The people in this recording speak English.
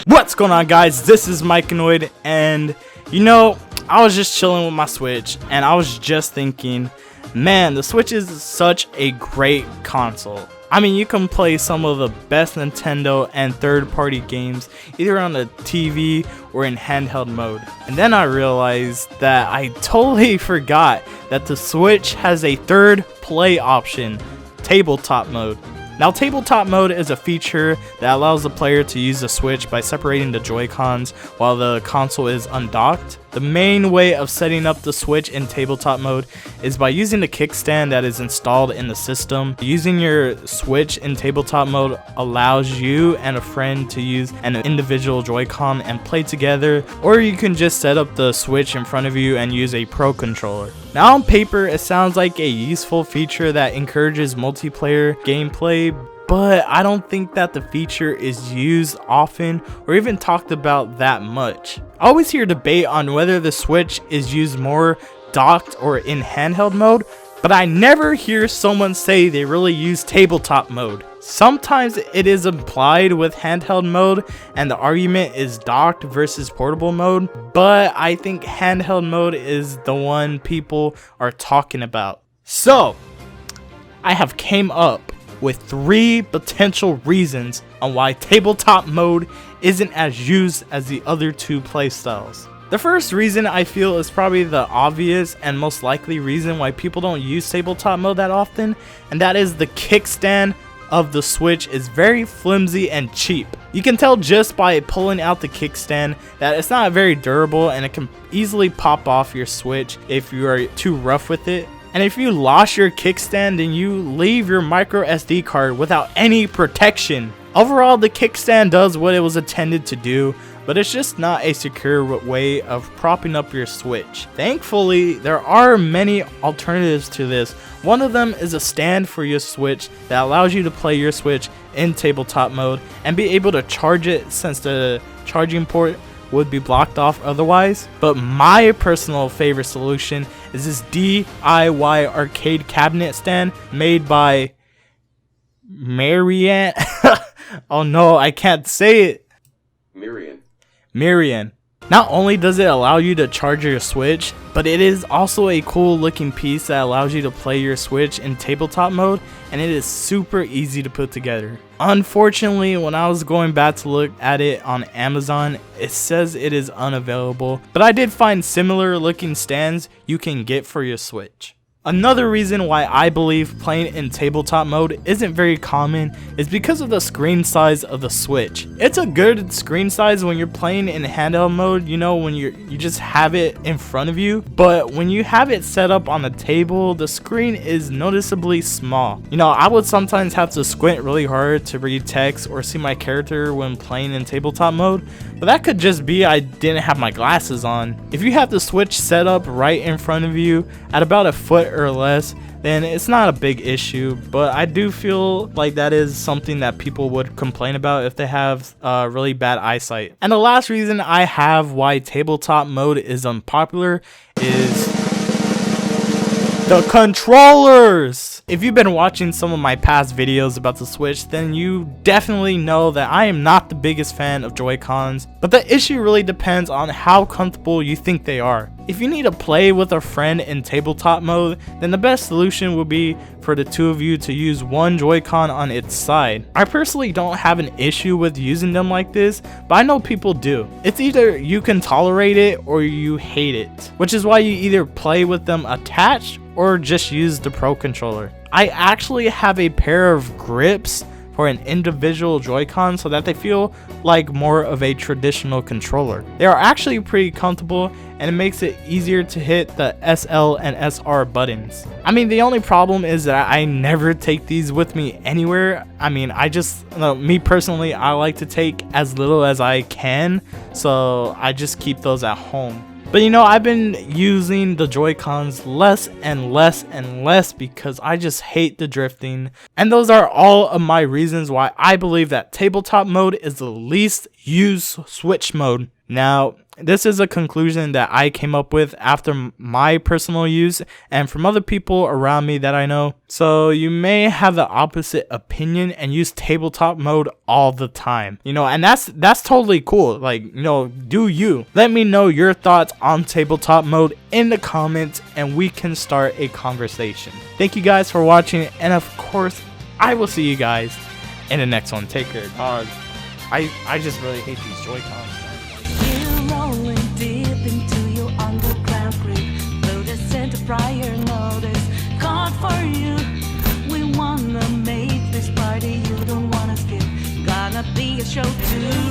What's going on, guys? This is Mikeinoid, and I was just chilling with my Switch and I was just thinking, man, the Switch is such a great console. I mean, you can play some of the best Nintendo and third-party games either on the TV or in handheld mode. And then I realized that I totally forgot that the Switch has a third play option, tabletop mode. Now, tabletop mode is a feature that allows the player to use the Switch by separating the Joy-Cons while the console is undocked. The main way of setting up the Switch in tabletop mode is by using the kickstand that is installed in the system. Using your Switch in tabletop mode allows you and a friend to use an individual Joy-Con and play together, or you can just set up the Switch in front of you and use a Pro controller. Now, on paper, it sounds like a useful feature that encourages multiplayer gameplay, but I don't think that the feature is used often or even talked about that much. I always hear debate on whether the Switch is used more docked or in handheld mode, but I never hear someone say they really use tabletop mode. Sometimes it is implied with handheld mode and the argument is docked versus portable mode, but I think handheld mode is the one people are talking about. So, I have came up with 3 potential reasons on why tabletop mode isn't as used as the other 2 playstyles. The first reason I feel is probably the obvious and most likely reason why people don't use tabletop mode that often, and that is the kickstand of the Switch is very flimsy and cheap. You can tell just by pulling out the kickstand that it's not very durable and it can easily pop off your Switch if you are too rough with it. And if you lost your kickstand, then you leave your micro SD card without any protection. Overall, the kickstand does what it was intended to do, but it's just not a secure way of propping up your Switch. Thankfully, there are many alternatives to this. One of them is a stand for your Switch that allows you to play your Switch in tabletop mode and be able to charge it since the charging port would be blocked off otherwise. But my personal favorite solution is this DIY arcade cabinet stand made by Marianne. Oh no, I can't say it. Marianne. Not only does it allow you to charge your Switch, but it is also a cool looking piece that allows you to play your Switch in tabletop mode, and it is super easy to put together. Unfortunately, when I was going back to look at it on Amazon, it says it is unavailable, but I did find similar looking stands you can get for your Switch. Another reason why I believe playing in tabletop mode isn't very common is because of the screen size of the Switch. It's a good screen size when you're playing in handheld mode, when you just have it in front of you, but when you have it set up on the table, the screen is noticeably small. I would sometimes have to squint really hard to read text or see my character when playing in tabletop mode, but that could just be I didn't have my glasses on. If you have the Switch set up right in front of you at about a foot or less, then it's not a big issue, but I do feel like that is something that people would complain about if they have really bad eyesight. And the last reason I have why tabletop mode is unpopular is the controllers! If you've been watching some of my past videos about the Switch, then you definitely know that I am not the biggest fan of Joy-Cons, but the issue really depends on how comfortable you think they are. If you need to play with a friend in tabletop mode, then the best solution would be for the 2 of you to use one Joy-Con on its side. I personally don't have an issue with using them like this, but I know people do. It's either you can tolerate it or you hate it, which is why you either play with them attached or just use the Pro controller. I actually have a pair of grips for an individual Joy-Con so that they feel like more of a traditional controller. They are actually pretty comfortable and it makes it easier to hit the SL and SR buttons. I mean, the only problem is that I never take these with me anywhere. I mean, me personally, I like to take as little as I can, so I just keep those at home. But I've been using the Joy-Cons less and less and less because I just hate the drifting. And those are all of my reasons why I believe that tabletop mode is the least used Switch mode. Now, this is a conclusion that I came up with after my personal use and from other people around me that I know. So you may have the opposite opinion and use tabletop mode all the time, you know, and that's totally cool. Like, you know, do you. Let me know your thoughts on tabletop mode in the comments and we can start a conversation. Thank you guys for watching, and of course I will see you guys in the next one. Take care, dog. I just really hate these Joy-Cons. You're rolling deep into your underground creep. Lotus sent a prior notice. Caught for you. We wanna make this party you don't wanna skip. Gonna be a show too.